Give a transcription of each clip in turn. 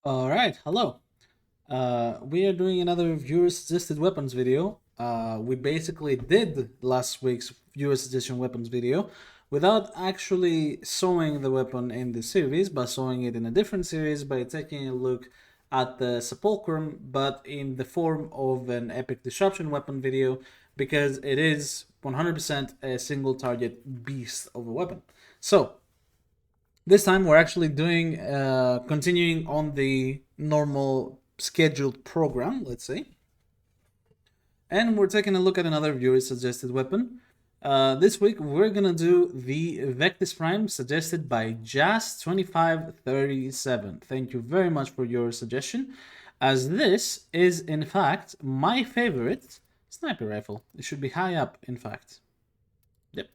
Alright, hello. We are doing another viewer suggested weapons video. We basically did last week's viewer suggestion weapons video without actually sewing the weapon in the series, but sewing it in a different series by taking a look at the sepulchrum, but in the form of an epic disruption weapon video because it is 100% a single target beast of a weapon. So, this time we're actually doing continuing on the normal scheduled program, let's say, and we're taking a look at another viewer suggested weapon. This week we're gonna do the Vectis Prime suggested by Jazz2537. Thank you very much for your suggestion, as this is in fact my favorite sniper rifle. It should be high up, in fact. Yep.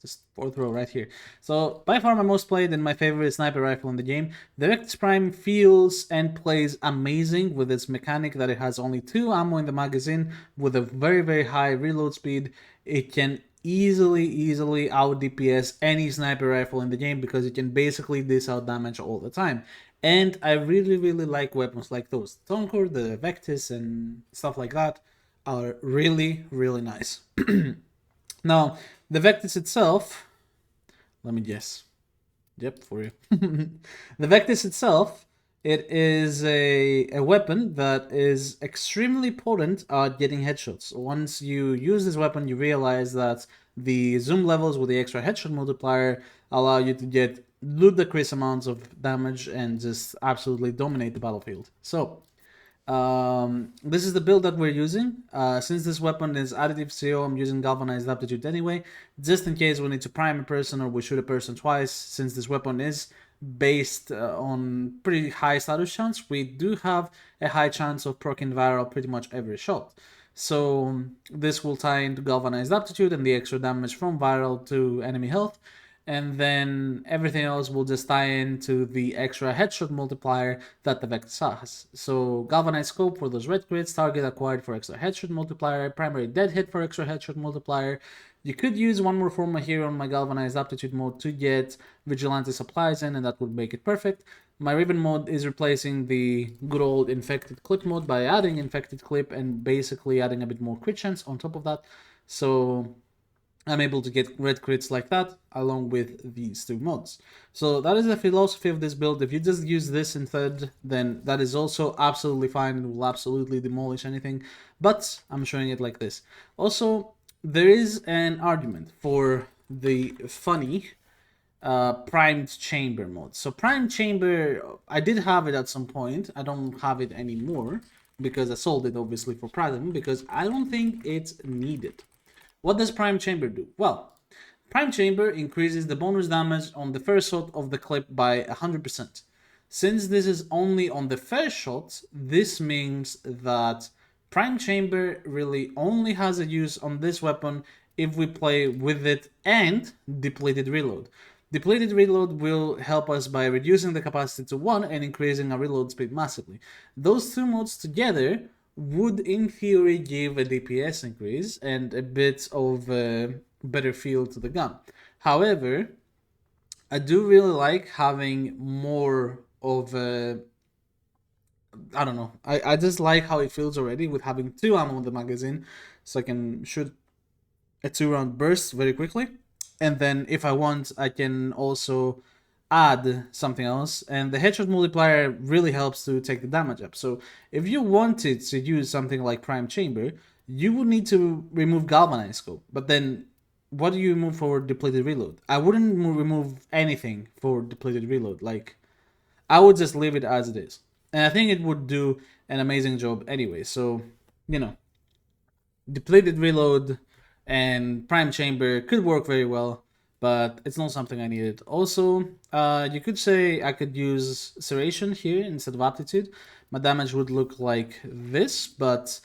Just fourth row right here. So by far my most played and my favorite sniper rifle in the game. The Vectis Prime feels and plays amazing with its mechanic that it has only 2 ammo in the magazine with a very high reload speed. It can easily out DPS any sniper rifle in the game because it can basically dish out damage all the time. And I really like weapons like those. Tonkur, the Vectis and stuff like that are really nice. Now, the Vectis itself, let me guess. Yep, for you. The Vectis itself, it is a weapon that is extremely potent at getting headshots. Once you use this weapon, you realize that the zoom levels with the extra headshot multiplier allow you to get ludicrous amounts of damage and just absolutely dominate the battlefield. So, this is the build that we're using. Since this weapon is additive CO, I'm using galvanized aptitude anyway, just in case we need to prime a person or we shoot a person twice. Since this weapon is based on pretty high status chance, we do have a high chance of proccing viral pretty much every shot. So this will tie into galvanized aptitude and the extra damage from viral to enemy health, and then everything else will just tie into the extra headshot multiplier that the Vectis has. So galvanized scope for those red crits, target acquired for extra headshot multiplier, primary dead hit for extra headshot multiplier. You could use one more forma here on my galvanized aptitude mode to get vigilante supplies in, and that would make it perfect. My ribbon mode is replacing the good old infected clip mode by adding infected clip and basically adding a bit more crit chance on top of that. So I'm able to get red crits like that along with these 2 mods. So that is the philosophy of this build. If you just use this instead, then that is also absolutely fine and will absolutely demolish anything. But I'm showing it like this. Also, there is an argument for the funny primed chamber mode. So primed chamber, I did have it at some point. I don't have it anymore because I sold it obviously for Platinum because I don't think it's needed. What does Prime Chamber do? Well, Prime Chamber increases the bonus damage on the first shot of the clip by 100%. Since this is only on the first shot, this means that Prime Chamber really only has a use on this weapon if we play with it and Depleted Reload. Depleted Reload will help us by reducing the capacity to 1 and increasing our reload speed massively. Those 2 modes together would in theory give a DPS increase and a bit of a better feel to the gun. However, I do really like having more of a, I don't know, I just like how it feels already with having 2 ammo in the magazine, so I can shoot a 2-round burst very quickly, and then if I want I can also add something else, and the headshot multiplier really helps to take the damage up. So if you wanted to use something like Prime Chamber, you would need to remove galvanized scope, but then what do you remove for depleted reload? I wouldn't remove anything for depleted reload. Like, I would just leave it as it is, and I think it would do an amazing job anyway. So, you know, depleted reload and prime chamber could work very well, but it's not something I needed. Also, you could say I could use serration here instead of aptitude. My damage would look like this, but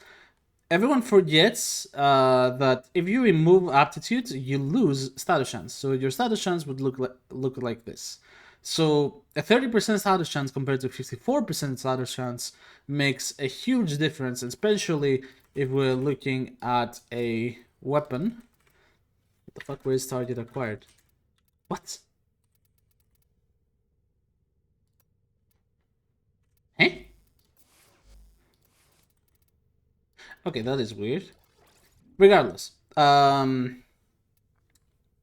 everyone forgets that if you remove aptitude, you lose status chance. So your status chance would look like this. So a 30% status chance compared to 54% status chance makes a huge difference, especially if we're looking at a weapon. What the fuck? Where is target acquired? What? Okay, that is weird. Regardless,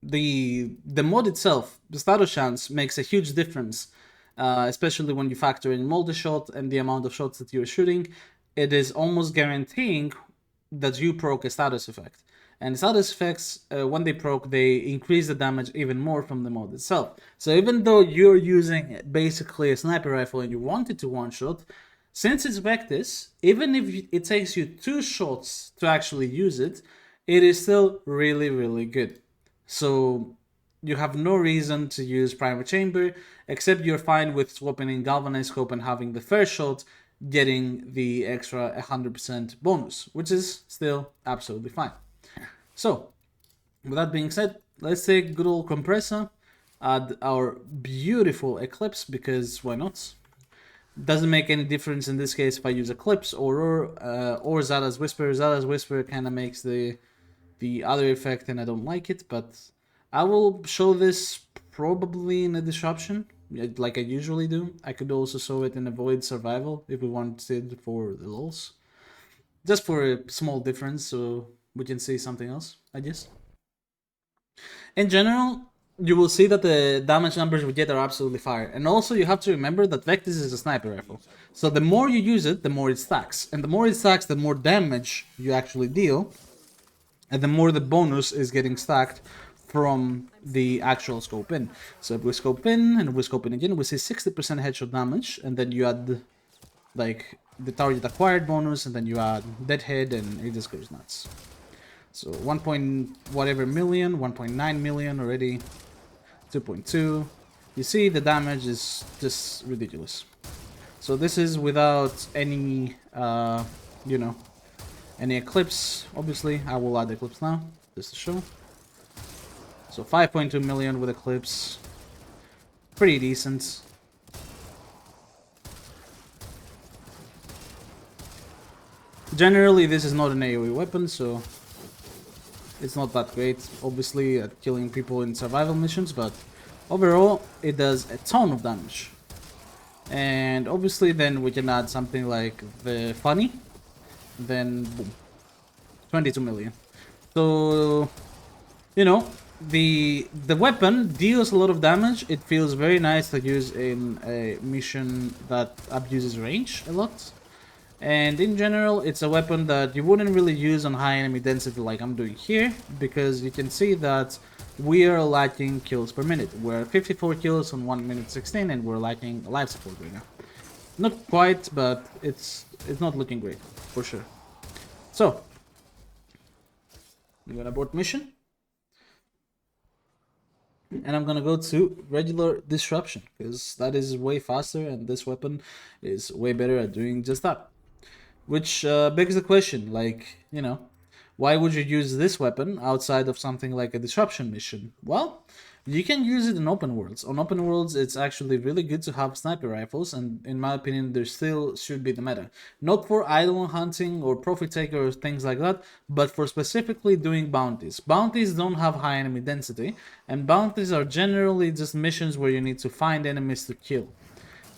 the mod itself, the status chance, makes a huge difference, especially when you factor in multi-shot and the amount of shots that you're shooting. It is almost guaranteeing that you proc a status effect. And status effects, when they proc, they increase the damage even more from the mod itself. So even though you're using basically a sniper rifle and you want it to one-shot, since it's Vectis, even if it takes you 2 shots to actually use it, it is still really, really good. So you have no reason to use Primer Chamber, except you're fine with swapping in Galvanized Scope and having the first shot getting the extra 100% bonus, which is still absolutely fine. So, with that being said, let's take good old Compressor, add our beautiful Eclipse, because why not? Doesn't make any difference in this case if I use Eclipse or Zada's Whisper. Zada's Whisper kind of makes the other effect and I don't like it, but I will show this probably in a disruption, like I usually do. I could also show it in a Void Survival if we wanted for the lols. Just for a small difference, so we can see something else, I guess. In general, you will see that the damage numbers we get are absolutely fire. And also you have to remember that Vectis is a sniper rifle. So the more you use it, the more it stacks. And the more it stacks, the more damage you actually deal. And the more the bonus is getting stacked from the actual scope in. So if we scope in and we scope in again, we see 60% headshot damage. And then you add like the target acquired bonus, and then you add deadhead, and it just goes nuts. So 1 point whatever million, 1.9 million already, 2.2. You see the damage is just ridiculous. So this is without any, you know, any Eclipse. Obviously, I will add Eclipse now, just to show. So 5.2 million with Eclipse. Pretty decent. Generally, this is not an AoE weapon, so it's not that great, obviously, at killing people in survival missions, but overall, it does a ton of damage. And obviously, then we can add something like the Funny, then boom, 22 million. So, you know, the weapon deals a lot of damage. It feels very nice to use in a mission that abuses range a lot. And in general, it's a weapon that you wouldn't really use on high enemy density like I'm doing here, because you can see that we are lacking kills per minute. We're at 54 kills on 1 minute 16, and we're lacking life support right now. Not quite, but it's not looking great, for sure. So, I'm gonna abort mission. And I'm gonna go to regular disruption, because that is way faster, and this weapon is way better at doing just that. Which begs the question, like, you know, why would you use this weapon outside of something like a disruption mission? Well, you can use it in open worlds. On open worlds, it's actually really good to have sniper rifles, and in my opinion, there still should be the meta. Not for idle hunting or profit taker or things like that, but for specifically doing bounties. Bounties don't have high enemy density, and bounties are generally just missions where you need to find enemies to kill.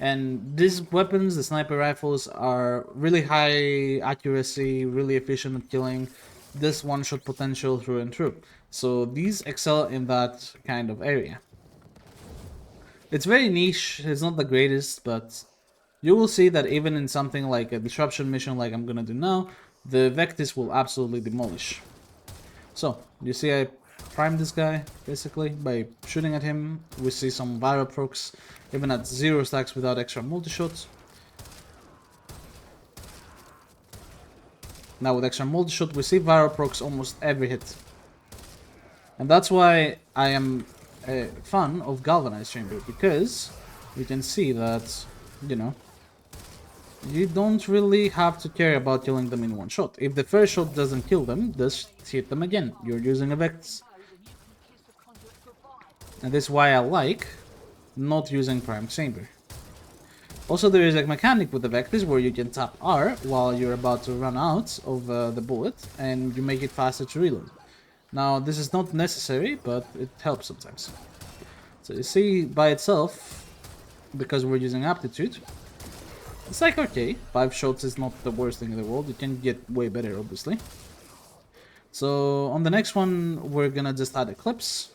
And these weapons, the sniper rifles, are really high accuracy, really efficient at killing, this one-shot potential through and through. So these excel in that kind of area. It's very niche, it's not the greatest, but you will see that even in something like a disruption mission like I'm gonna do now, the Vectis will absolutely demolish. So, you see I prime this guy, basically, by shooting at him. We see some viral procs, even at 0 stacks without extra multi-shots. Now with extra multi-shot, we see viral procs almost every hit. And that's why I am a fan of Galvanized Chamber, because you can see that, you know, you don't really have to care about killing them in one shot. If the first shot doesn't kill them, just hit them again. You're using a Vectis. And this is why I like not using Prime Chamber. Also, there is a mechanic with the Vectis where you can tap R while you're about to run out of the bullet, and you make it faster to reload. Now, this is not necessary, but it helps sometimes. So you see, by itself, because we're using Aptitude, It's like, okay, 5 shots is not the worst thing in the world. You can get way better, obviously. So on the next one, we're gonna just add Eclipse.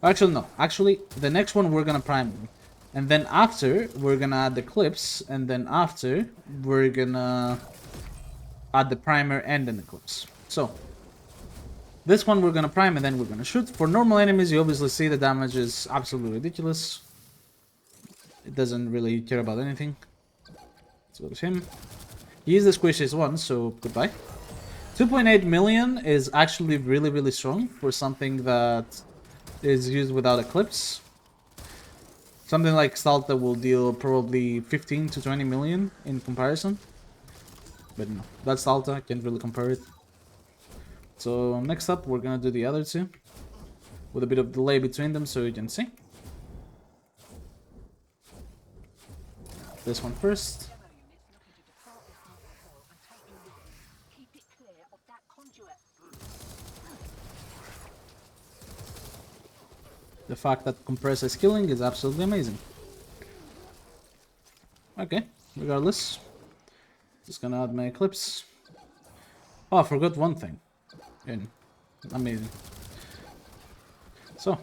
Actually, no. Actually, the next one we're gonna prime them. And then after, we're gonna add the Eclipse. And then after, we're gonna add the primer and an Eclipse. So, this one we're gonna prime and then we're gonna shoot. For normal enemies, you obviously see the damage is absolutely ridiculous. It doesn't really care about anything. Let's go to him. He is the squishiest one, so goodbye. 2.8 million is actually really strong for something that is used without Eclipse. Something like Stalta will deal probably 15 to 20 million in comparison. But no, that's Stalta, I can't really compare it. So next up, we're gonna do the other two. With a bit of delay between them so you can see. This one first. The fact that compressor is killing is absolutely amazing. Okay, regardless. Just gonna add my Eclipse. Oh, I forgot one thing. Amazing. So.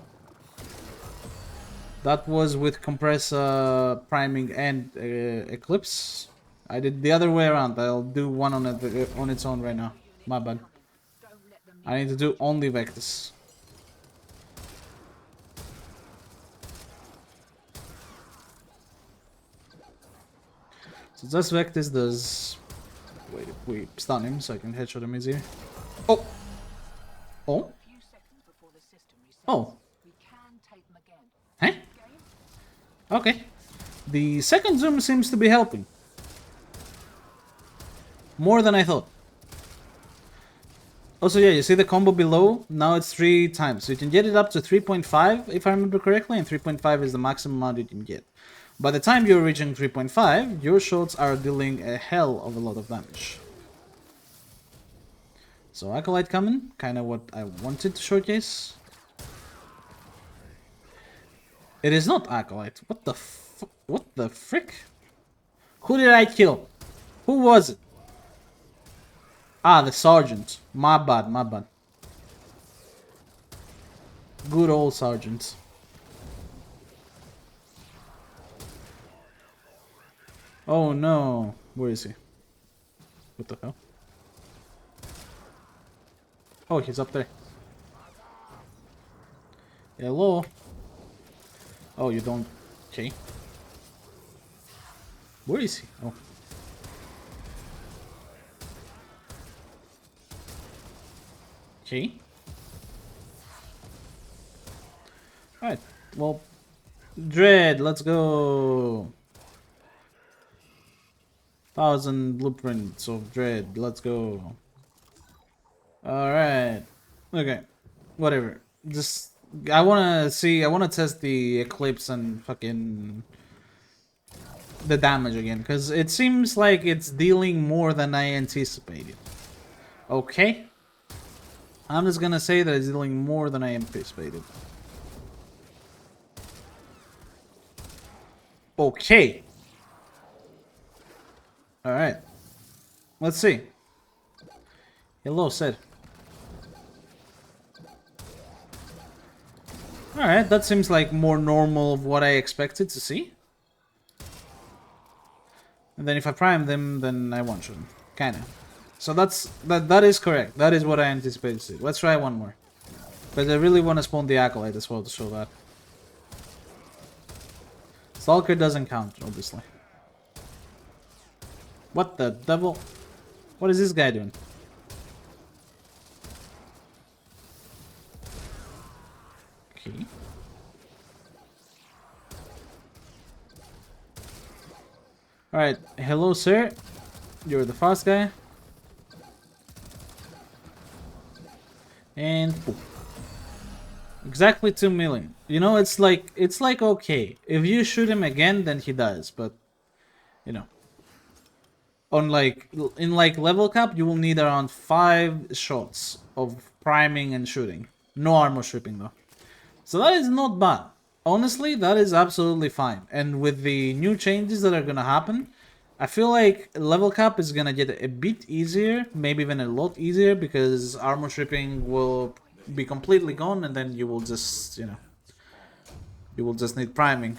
That was with compressor, priming, and Eclipse. I did the other way around. I'll do one on its own right now. My bad. I need to do only Vectis. So just Vectis does... Wait, if we stun him so I can headshot him easier. Oh! Oh? Oh. Huh? Okay. The second zoom seems to be helping. More than I thought. Also, yeah, you see the combo below? Now it's 3 times. So you can get it up to 3.5, if I remember correctly, and 3.5 is the maximum amount you can get. By the time you're reaching 3.5, your shots are dealing a hell of a lot of damage. So Acolyte coming, kind of what I wanted to showcase. It is not Acolyte. What the frick? Who did I kill? Who was it? Ah, the Sergeant. My bad, my bad. Good old Sergeant. Oh no. Where is he? What the hell? Oh, he's up there. Hello? Oh, you don't... Okay. Where is he? Oh. Okay. Alright, well... Dread, let's go! 1,000 blueprints of Dread, let's go. Alright. Okay. Whatever. Just... I wanna test the Eclipse and fucking... the damage again, because it seems like it's dealing more than I anticipated. Okay? I'm just gonna say that it's dealing more than I anticipated. Okay. Alright. Let's see. Hello, Sid. Alright, that seems like more normal of what I expected to see. And then if I prime them, then I one shot them. Kinda. So that is correct. That is what I anticipated to see. Let's try one more. Because I really want to spawn the Acolyte as well to show that. Stalker doesn't count, obviously. What the devil? What is this guy doing? Okay. Alright, hello sir. You're the fast guy. And poof. Exactly 2 million. You know, it's like okay. If you shoot him again, then he dies, but you know. On in level cap, you will need around 5 shots of priming and shooting. No armor stripping though. So that is not bad. Honestly, that is absolutely fine. And with the new changes that are gonna happen, I feel like level cap is gonna get a bit easier, maybe even a lot easier, because armor stripping will be completely gone, and then you will just, you know, you will just need priming.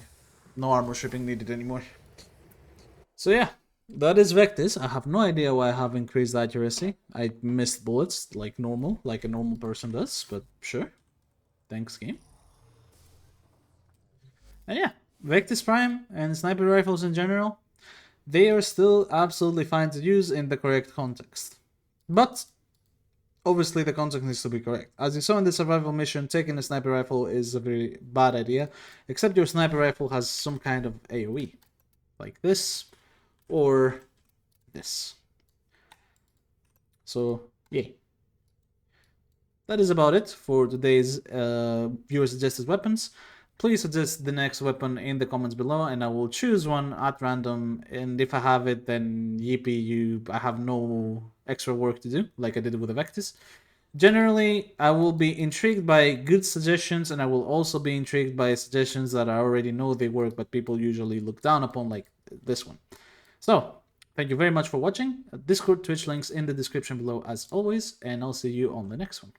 No armor stripping needed anymore. So yeah, that is Vectis. I have no idea why I have increased accuracy. I missed bullets like normal, like a normal person does, but sure. Thanks, game. And yeah, Vectis Prime and sniper rifles in general, they are still absolutely fine to use in the correct context. But obviously the context needs to be correct. As you saw in the survival mission, taking a sniper rifle is a very bad idea, except your sniper rifle has some kind of AoE, like this, or this. So, yay. That is about it for today's viewer suggested weapons. Please suggest the next weapon in the comments below, and I will choose one at random. And if I have it, then yippee, I have no extra work to do, like I did with the Vectis. Generally, I will be intrigued by good suggestions, and I will also be intrigued by suggestions that I already know they work, but people usually look down upon, like this one. So, thank you very much for watching. Discord, Twitch links in the description below as always, and I'll see you on the next one.